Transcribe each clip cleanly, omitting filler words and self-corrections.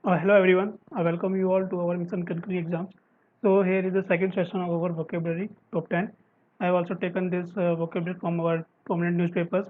Hello everyone, I welcome you all to our mission concrete exams. So here is the second session of our vocabulary top 10. I have also taken this vocabulary from our prominent newspapers.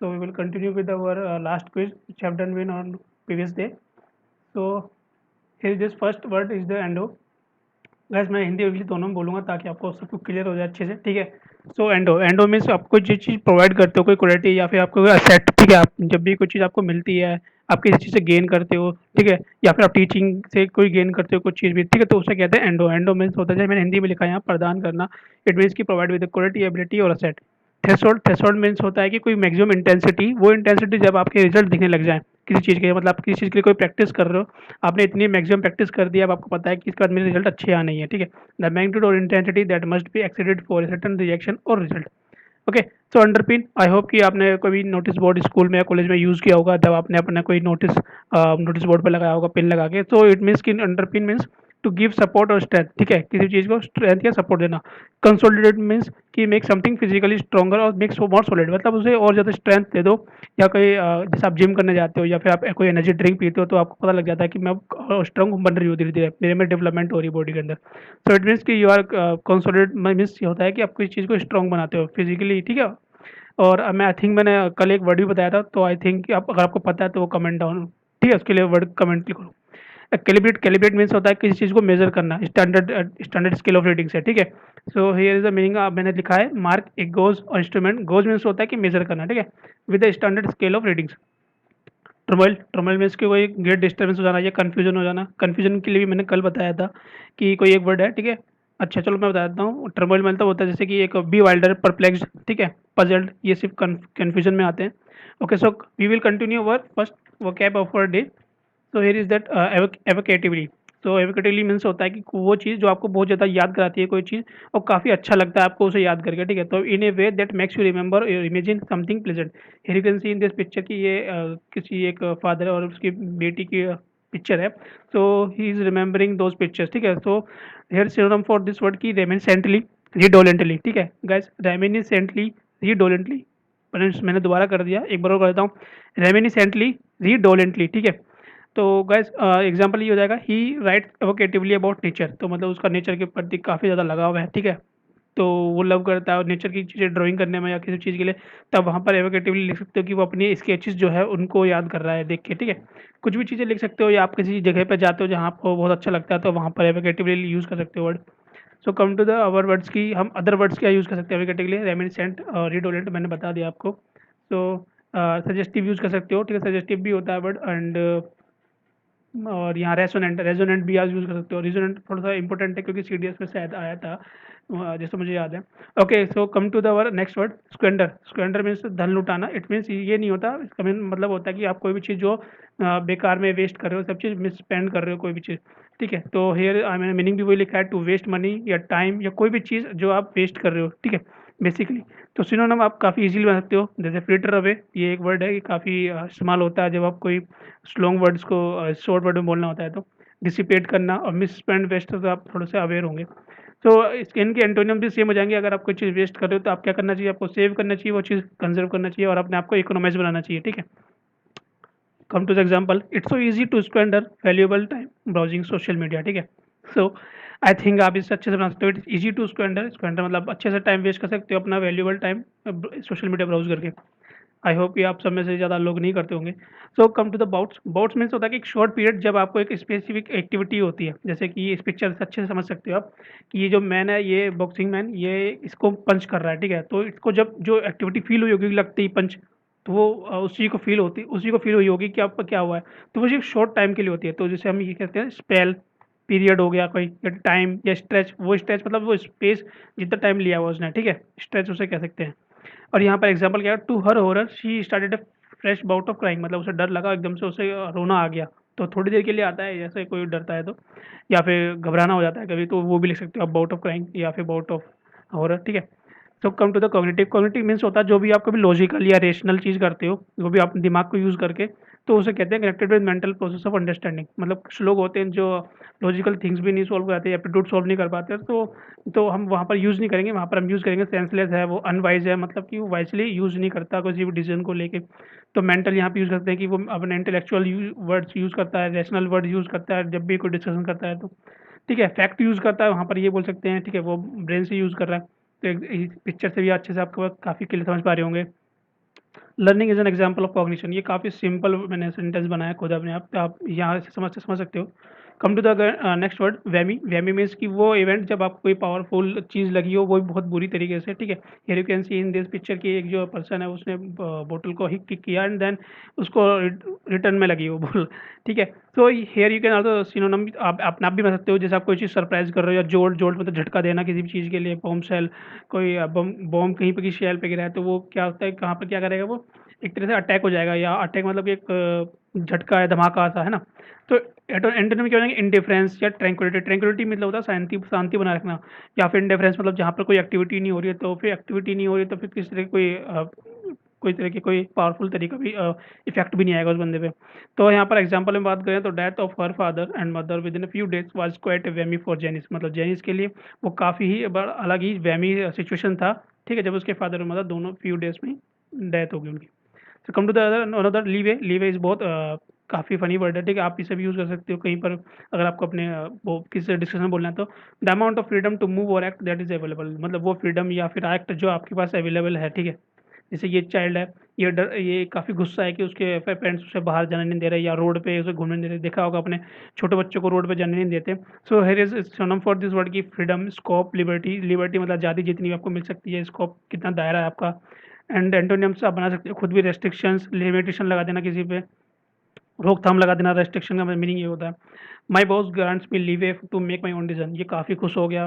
So we will continue with our last quiz which I have done win on previous day. So here is this first word is the endo. Gas मैं हिंदी और English दोनों में बोलूँगा ताकि आपको सब कुछ clear हो जाए अच्छे से, ठीक है। सो एंडो एंडो मीन्स आप कोई जो चीज़ प्रोवाइड करते हो, कोई क्वालिटी या फिर आपको कोई असेट, ठीक है। आप जब भी कोई चीज़ आपको मिलती है, आप किसी चीज़ से गेन करते हो, ठीक है, या फिर आप टीचिंग से कोई गेन करते हो कुछ चीज़ भी, ठीक है, तो उसे कहते हैं एंडो। एंडो मीन्स होता है, जैसे मैंने हिंदी में लिखा है यहाँ, प्रदान करना। इट मीन्स की प्रोवाइड विद क्वालिटी, एबिलिटी और असेट। थ्रेशोल्ड मीन्स होता है कि कोई मैक्सिमम इंटेंसिटी, वो इंटेंसिटी जब आपके रिजल्ट दिखने लग जाए किसी चीज़ के, मतलब आप किसी चीज़ के लिए कोई प्रैक्टिस कर रहे हो, आपने इतनी मैक्सिमम प्रैक्टिस कर दिया, अब आपको पता है कि इसके बाद मेरे रिजल्ट अच्छे आने ही है, ठीक है। द मैग्नीट्यूड और intensity that must be exceeded for certain reaction और result. Okay. So underpin, I hope कि आपने कभी नोटिस बोर्ड स्कूल में या कॉलेज में यूज़ किया होगा, जब आपने अपना कोई नोटिस बोर्ड पे लगाया होगा पेन लगा के। तो इट मीन्स कि underpin means to give support और स्ट्रेंथ, ठीक है, किसी चीज़ को स्ट्रेंथ या सपोर्ट देना। कंसोलिडेट मीन्स कि मेक समथिंग फिजिकली स्ट्रॉन्गर और मेक सो मोर सॉलिड, मतलब उसे और ज़्यादा स्ट्रेंथ दे दो। या कोई जैसे आप जिम करने जाते हो या फिर आप कोई एनर्जी ड्रिंक पीते हो, तो आपको पता लग जाता है कि मैं अब स्ट्रॉन्ग बन रही हूँ, धीरे धीरे मेरे में डेवलपमेंट हो रही है बॉडी के अंदर। सो इट मीन्स कि यू आर कंसोलिडेट मीन्स ये होता है कि आप किसी चीज़ को स्ट्रॉन्ग बनाते हो फिजिकली, ठीक है। और मैं आई थिंक मैंने कल एक वर्ड भी बताया था, तो आई थिंक आप अगर आपको पता है तो वो कमेंट डाउन, ठीक है, उसके लिए वर्ड कमेंट लिखो। कैलिब्रेट कैलिब्रेट मीन्स होता है किसी चीज़ को मेजर करना, स्टैंडर्ड स्केल ऑफ रीडिंग से, ठीक है। So here is the meaning, मैंने लिखा है मार्क ए गोज और इंस्ट्रूमेंट। गोज मीन्स होता है कि मेजर करना, ठीक है, with the standard scale of readings. Trammel trammel means कि कोई ग्रेट डिस्टर्बेंस हो जाना या कन्फ्यूजन हो जाना। कन्फ्यूजन के लिए भी मैंने कल बताया था कि कोई एक वर्ड है, ठीक है। अच्छा चलो मैं बता देता हूँ। ट्रमल मतलब होता है जैसे कि एक बी वाइल्डर, परप्लेक्स्ड, ठीक है, पजल्ड, ये सिर्फ कन्फ्यूजन में आते हैं। Okay, so we will continue our first vocab of our day. So here is that evocatively. So evocatively means होता है कि वो चीज़ जो आपको बहुत ज़्यादा याद कराती है कोई चीज़, और काफ़ी अच्छा लगता है आपको उसे याद करके, ठीक है। तो in a way that makes you remember और imagine something pleasant. Here you can see in this picture कि ये किसी एक फादर और उसकी बेटी की पिक्चर है। So he is remembering those pictures, ठीक है। So here synonym for this word की रेमिनिसेंटली, रिडोलेंटली, ठीक है गाइस, रेमिनिसेंटली, रिडोलेंटली। मैंने दोबारा कर दिया, एक बार और कर देता हूँ। रेमिनिसेंटली, रिडोलेंटली, ठीक है। तो गाइस एग्जांपल ये हो जाएगा, ही राइट एवोकेटिवली अबाउट नेचर, तो मतलब उसका नेचर के प्रति काफ़ी ज़्यादा लगाव है, ठीक है। तो वो लव करता है और नेचर की चीज़ें ड्राइंग करने में या किसी चीज़ के लिए, तब वहाँ पर एवोकेटिवली लिख सकते हो कि वो अपनी स्केचेस जो है उनको याद कर रहा है देख के, ठीक है। कुछ भी चीज़ें लिख सकते हो, या आप किसी जगह पे जाते हो जहाँ आपको बहुत अच्छा लगता है, तो वहाँ पर एवोकेटिवली यूज़ कर सकते हो word. So come to the our words की, हम अदर वर्ड्स क्या यूज़ कर सकते हैं एवोकेटिवली। रेमिनिसेंट और रिडोलेंट मैंने बता दिया आपको। सो सजेस्टिव यूज़ कर सकते हो, ठीक है, सजेस्टिव भी होता है वर्ड। एंड और यहाँ रेजोनेंट, रेजोनेंट भी आज यूज़ कर सकते हो। रेजोनेंट थोड़ा सा इंपॉर्टेंट है क्योंकि सीडीएस में शायद आया था, जैसे मुझे याद है। Okay, so come to the our next word, squander. Squander means धन लुटाना। इट मीन्स ये नहीं होता, इसका मतलब होता है कि आप कोई भी चीज़ जो बेकार में वेस्ट कर रहे हो, सब चीज़ मिस स्पेंड कर रहे हो कोई भी चीज़, ठीक है। तो हेयर मैंने मीनिंग भी वही लिखा है, टू वेस्ट मनी या टाइम या कोई भी चीज़ जो आप वेस्ट कर रहे हो, ठीक है, बेसिकली। तो सिनोनिम आप काफ़ी इजीली बना सकते हो, जैसे फ्लिटर अवे, ये एक वर्ड है, ये काफ़ी इस्तेमाल होता है जब आप कोई लॉन्ग वर्ड्स को शॉर्ट वर्ड में बोलना होता है। तो डिसिपेट करना और मिस स्पेंड वेस्ट, तो आप थोड़े से अवेयर होंगे। तो इसके इनके एंटोनियम भी सेम हो जाएंगे। अगर आप कोई चीज़ वेस्ट कर रहे हो तो आप क्या करना चाहिए, आपको सेव करना चाहिए, वो चीज़ कंजर्व करना चाहिए और अपने आप को इकोनॉमाइज बनाना चाहिए, ठीक है। Come to the example, it's so easy to spender valuable time browsing social media, ठीक है। सो आई थिंक आप इससे अच्छे से बना सकते हो। It's easy to squander, squander मतलब अच्छे से टाइम वेस्ट कर सकते हो अपना valuable time social media browse करके। आई होप कि आप सब में से ज़्यादा लोग नहीं करते होंगे। So come to the bouts. Bouts means होता है कि एक शॉर्ट पीरियड जब आपको एक स्पेसिफिक एक्टिविटी होती है, जैसे कि इस पिक्चर से अच्छे से समझ सकते हो आप कि ये जो मैन है, ये बॉक्सिंग मैन, ये इसको पंच कर रहा है, ठीक है। तो इसको जब जो एक्टिविटी फील हुई होगी लगते ही पंच, तो वो उसी को फील हुई होगी कि आपका क्या हुआ है। तो वो सिर्फ शॉर्ट टाइम के लिए होती है। तो जैसे हम ये कहते हैं स्पेल, पीरियड हो गया कोई, या टाइम या स्ट्रेच। वो स्ट्रेच मतलब वो स्पेस जितना टाइम लिया हुआ उसने, ठीक है, स्ट्रेच उसे कह सकते हैं। और यहाँ पर एग्जाम्पल क्या है, to her horror she started a fresh bout of crying, मतलब उसे डर लगा एकदम से, उसे रोना आ गया। तो थोड़ी देर के लिए आता है, जैसे कोई डरता है तो, या फिर घबराना हो जाता है कभी, तो वो भी लिख सकते हो आप बाउट ऑफ क्राइंग या फिर बाउट ऑफ हॉरर, ठीक है। तो come to the cognitive cognitive means होता है जो भी आप कभी लॉजिकल या रेशनल चीज़ करते हो, वो भी आप दिमाग को यूज़ करके, तो उसे कहते हैं connected with mental process of understanding. मतलब कुछ लोग होते हैं जो लॉजिकल थिंग्स भी नहीं सॉल्व करते, एप्टीट्यूड सॉल्व नहीं कर पाते, तो हम वहाँ पर यूज़ नहीं करेंगे, वहाँ पर हम यूज़ करेंगे सेंसलेस है, वो अनवाइज है, मतलब कि वो वाइजली यूज़ नहीं करता किसी भी डिसीजन को लेके। तो मेंटल यहाँ पे यूज़ करते हैं कि वो अपने इंटेलेक्चुअल वर्ड्स यूज़ करता है, रैशनल वर्ड यूज़ करता है जब भी कोई डिस्कशन करता है तो। ठीक है, फैक्ट यूज़ करता है वहाँ पर ये बोल सकते हैं, ठीक है, वो ब्रेन से यूज़ कर रहा है। तो एक पिक्चर से भी अच्छे से आपको काफ़ी क्लियर समझ पा रहे होंगे। Learning is an example of cognition, ये काफ़ी सिंपल मैंने सेंटेंस बनाया खुद अपने आप, तो आप यहाँ से समझ सकते हो। Come to the next word whammy. Whammy means कि वो इवेंट जब आपको कोई पावरफुल चीज़ लगी हो, वो भी बहुत बुरी तरीके से, ठीक है। Here you can see in this picture की एक जो पर्सन है उसने बोतल को हिट किक किया एंड देन उसको रिटर्न में लगी वो बॉल, ठीक है। तो here you can also synonym, आप अपने आप भी बन सकते हो, जैसे आप कोई चीज़ सरप्राइज कर रहे हो या जोड़ जोड़ मतलब झटका देना किसी भी चीज़ के लिए, बॉम्ब शेल, कोई बम बॉम्ब कहीं पे की शेल पे गिरा है तो वो क्या होता है, कहाँ पर क्या करेगा वो, एक तरह से अटैक हो जाएगा, या अटैक मतलब एक झटका है, धमाका सा है ना। तो एंटोनिम क्या हो जाएंगे, इंडिफरेंस या ट्रैंक्विलिटी। ट्रैंक्विलिटी मतलब होता है शांति, शांति बनाए रखना। या फिर इंडिफरेंस मतलब जहाँ पर कोई एक्टिविटी नहीं हो रही है, तो फिर एक्टिविटी नहीं हो रही है तो फिर किसी तरह की कोई तरह की कोई पावरफुल तरीका भी इफेक्ट भी नहीं आएगा उस बंदे पे। तो यहाँ पर एग्जांपल में बात करें तो death of her father and mother within few days was quite वेमी फॉर जेनिस। मतलब जेनिस के लिए वो काफ़ी ही अलग ही वेमी सिचुएशन था, ठीक है, जब उसके फादर और मदर दोनों फ्यू डेज में डेथ हो गई उनकी। तो come to the another leeway. Leeway is बहुत काफ़ी फ़नी वर्ड है, ठीक है, आप इसे भी यूज़ कर सकते हो कहीं पर अगर आपको अपने वो किसी डिस्कशन में बोलना है तो। The amount of freedom to move और एक्ट दैट इज़ अवेलेबल, मतलब वो फ्रीडम या फिर एक्ट जो आपके पास अवेलेबल है, ठीक है। जैसे ये चाइल्ड है, ये काफ़ी गुस्सा है कि उसके पेरेंट्स उसे बाहर जाने नहीं दे रहे या रोड पे उसे घूमने नहीं दे रहे। देखा होगा अपने छोटे बच्चों को रोड पे जाने नहीं देते। सो here is synonym for this word की फ्रीडम, स्कोप, लिबर्टी। लिबर्टी मतलब आज़ादी जितनी भी आपको मिल सकती है, स्कोप कितना दायरा है आपका। एंड एंटोनियम्स आप बना सकते हो खुद भी, रेस्ट्रिक्शंस, लिमिटेशन लगा देना किसी पे, रोकथाम लगा देना। रेस्ट्रिक्शन का मीनिंग ये होता है my boss grants me leeway to make my own decision. ये काफ़ी खुश हो गया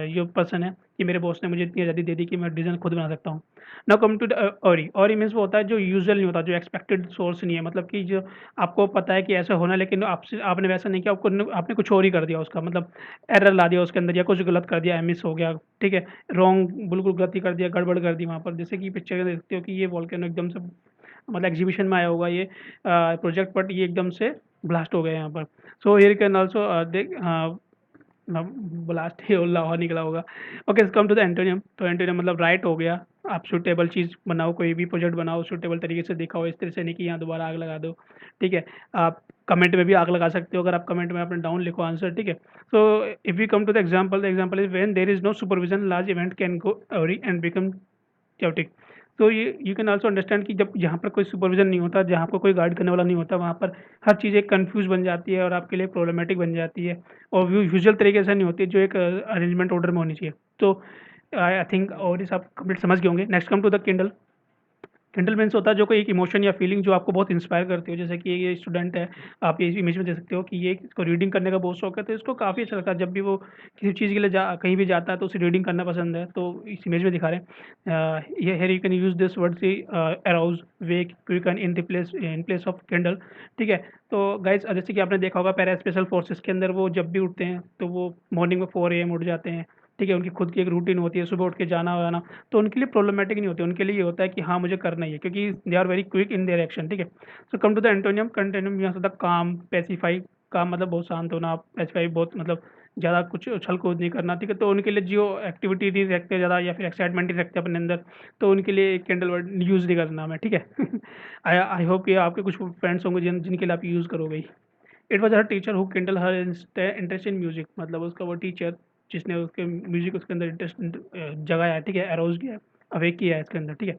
ये पर्सन है कि मेरे बॉस ने मुझे इतनी आज़ादी दे दी कि मैं डिसीजन खुद बना सकता हूँ। Now come to awry. Awry means वो होता है जो यूजुअल नहीं होता, जो एक्सपेक्टेड सोर्स नहीं है, मतलब कि जो आपको पता है कि ऐसा होना है लेकिन आपसे आपने वैसा नहीं किया, आपने कुछ और ही कर दिया उसका, मतलब एरर ला दिया उसके अंदर या कुछ गलत कर दिया, मिस हो गया, ठीक है, रॉन्ग, बिल्कुल गलती कर दिया, गड़बड़ कर दी वहाँ पर। जैसे कि पिक्चर में देखते हो कि ये वॉल्केनो एकदम से मतलब एग्जीबिशन में आया होगा ये प्रोजेक्ट, बट ये एकदम से ब्लास्ट हो गया यहाँ पर। सो हियर कैन आल्सो देख ब्लास्ट ही लाहौर निकला होगा। Okay, come to the antonym. तो एंटोनियम मतलब राइट हो गया, आप सूटेबल चीज़ बनाओ, कोई भी प्रोजेक्ट बनाओ सूटेबल तरीके से दिखाओ, इस तरह से नहीं कि यहाँ दोबारा आग लगा दो, ठीक है। आप कमेंट में भी आग लगा सकते हो अगर आप कमेंट में अपने डाउन लिखो आंसर, ठीक है। So if you come to the example is when there is no supervision large event can go every and become chaotic। तो ये यू कैन ऑल्सो अंडरस्टैंड कि जब जहाँ पर कोई सुपरविजन नहीं होता, जहाँ पर कोई गाइड करने वाला नहीं होता, वहाँ पर हर चीज़ एक कन्फ्यूज बन जाती है और आपके लिए प्रॉब्लमेटिक बन जाती है, और यूजुअल तरीके से नहीं होती जो एक अरेंजमेंट ऑर्डर में होनी चाहिए। तो आई थिंक और इस आप कंप्लीट समझ गए होंगे। Next come to the kindle. Kindle means होता है जो कोई एक इमोशन या फीलिंग जो आपको बहुत इंस्पायर करती हो। जैसे कि ये स्टूडेंट है, आप ये इमेज में देख सकते हो कि ये इसको रीडिंग करने का बहुत शौक है, तो इसको काफ़ी अच्छा लगता है जब भी वो किसी चीज़ के लिए कहीं भी जाता है तो उसे रीडिंग करना पसंद है। तो इस इमेज में दिखा रहे हैं ये here you can use this word see arouse, wake, quicken in place of candle, ठीक है। तो गाइज जैसे कि आपने देखा होगा पैरा स्पेशल फोर्सेस के अंदर वो जब भी उठते हैं तो वो मॉर्निंग में 4 AM उठ जाते हैं, ठीक है। उनकी खुद की एक रूटीन होती है, सुबह उठ के जाना वाना, तो उनके लिए प्रॉब्लमेटिक नहीं होती, उनके लिए ये होता है कि हाँ मुझे करना ही है, क्योंकि they are very quick in their action, ठीक है। So come to the antonym. कंटेनियम यहाँ से होता काम, पैसिफाई। काम मतलब बहुत शांत होना, पैसिफाई बहुत मतलब ज़्यादा कुछ उछल कूद नहीं करना, ठीक है। तो उनके लिए जो एक्टिविटी नहीं रखते ज़्यादा या फिर एक्साइटमेंट नहीं रखते अपने अंदर, तो उनके लिए कैंडल वर्ड यूज़ नहीं करना मैं, ठीक है। आई आई होप कि आपके कुछ फ्रेंड्स होंगे जिनके लिए आप यूज़ करोगे ही। It was her teacher who kindle her interest in music. मतलब उसका वो टीचर जिसने उसके म्यूजिक उसके अंदर इंटरेस्ट जगाया है, ठीक है, अरोज किया है, अवेक किया है इसके अंदर, ठीक है।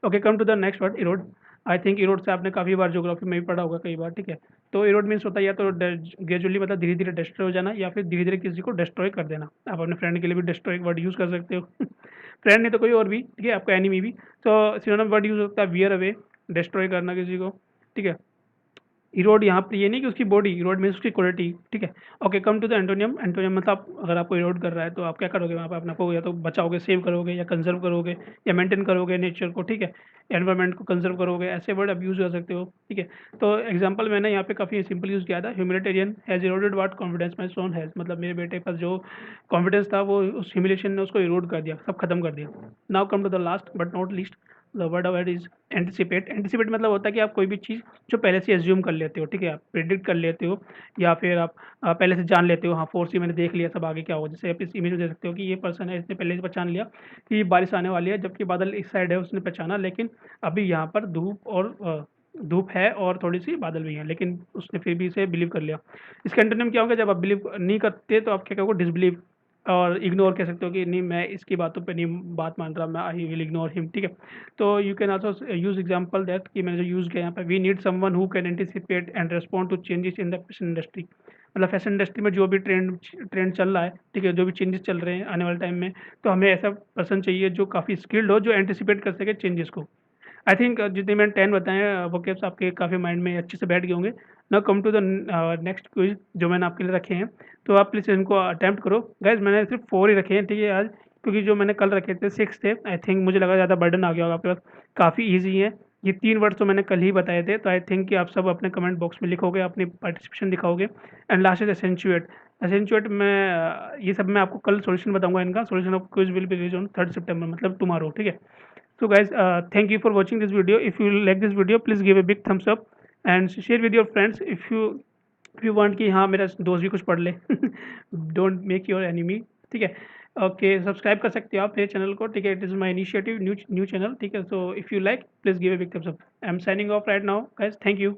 Okay, come to the next word erode. I think erode से आपने काफ़ी बार ज्योग्राफी में भी पढ़ा होगा कई बार, ठीक है। तो इरोड मीन्स होता है या तो ग्रेजुअली मतलब धीरे धीरे डिस्ट्रॉय हो जाना, या फिर धीरे धीरे किसी को डिस्ट्रॉय कर देना। आप अपने फ्रेंड के लिए भी डिस्ट्रॉय वर्ड यूज़ कर सकते हो। फ्रेंड नहीं तो कोई और भी, ठीक है, आपका एनिमी भी। तो सिनोनिम वर्ड यूज़ होता है वियर अवे, डिस्ट्रॉय करना किसी को, ठीक है। इरोड यहाँ पर ये नहीं कि उसकी बॉडी, इरोड मीन्स उसकी क्वालिटी, ठीक है। Okay, come to the antonym. Antonym मतलब अगर आपको इरोड कर रहा है तो आप क्या करोगे वहाँ पे, अपने को या तो बचाओगे, सेव करोगे, या कंजर्व करोगे, या मेंटेन करोगे नेचर को, ठीक है, एनवायरनमेंट को कंजर्व करोगे, ऐसे वर्ड आप यूज़ कर सकते हो, ठीक है। तो एग्जांपल मैंने यहाँ पे काफ़ी सिंपल यूज़ किया था, humiliation has eroded what confidence my son has, मतलब मेरे बेटे के पास जो कॉन्फिडेंस था वो उस ह्यूमिलेशन ने उसको इरोड कर दिया, सब खत्म कर दिया। Now come to the last but not least, the word of is anticipate. Anticipate मतलब होता है कि आप कोई भी चीज़ जो पहले से एज्यूम कर लेते हो, ठीक है, आप प्रिडिक्ट कर लेते हो, या फिर आप पहले से जान लेते हो, हाँ फोर्स ही मैंने देख लिया सब आगे क्या होगा। जैसे आप इस इमेज में देख सकते हो कि ये पर्सन है, इसने पहले से पहचान लिया कि बारिश आने वाली है, जबकि बादल इस साइड है, उसने पहचाना, लेकिन अभी यहाँ पर धूप है और थोड़ी सी बादल भी है, लेकिन उसने फिर भी इसे बिलीव कर लिया। इसका एंटोनिम क्या होगा, जब आप बिलीव नहीं करते तो आप क्या कहोगे, डिसबिलीव, और इग्नोर कह सकते हो कि नहीं मैं इसकी बातों पे नहीं बात मान रहा, मैं आई विल इग्नोर हिम, ठीक है। तो you can also use example that, कि मैंने जो यूज़ किया यहाँ पे, we need someone who can anticipate and respond to changes in the fashion industry. मतलब फैशन इंडस्ट्री में जो भी ट्रेंड ट्रेंड चल रहा है, ठीक है, जो भी चेंजेस चल रहे हैं आने वाले टाइम में, तो हमें ऐसा पर्सन चाहिए जो काफ़ी स्किल्ड हो, जो एंटिसिपेट कर सके चेंजेस को। आई थिंक जितने मैंने 10 बताए वोकेब्स आपके काफ़ी माइंड में अच्छे से बैठ गए होंगे। Now come to the next quiz जो मैंने आपके लिए रखे हैं, तो आप प्लीज़ इनको अटेम्प्ट करो। गाइज मैंने सिर्फ 4 ही रखे हैं, ठीक है आज, क्योंकि जो मैंने कल रखे थे 6 थे। आई थिंक मुझे लगा ज़्यादा बर्डन आ गया होगा आपके पास, काफ़ी ईजी है। ये 3 वर्ड तो मैंने कल ही बताए थे, तो आई थिंक कि आप सब अपने कमेंट बॉक्स में लिखोगे, अपनी पार्टिसिपेशन दिखाओगे। And last is accentuate. Accentuate में ये सब मैं आपको कल सॉल्यूशन बताऊंगा, इनका solution of quiz will be release on 3 सितंबर, मतलब टुमारो, ठीक है। So guys, thank you for watching this video. If you like this video, please give a big thumbs up and share with your friends if you want कि हाँ मेरा दोस्त भी कुछ पढ़ ले। Don't make your enemy, ठीक है। ओके, सब्सक्राइब कर सकते हो आप मेरे चैनल को, ठीक है, it is my initiative, new channel, ठीक है। So if you like please give a big thumbs up. I am signing off right now guys, thank you.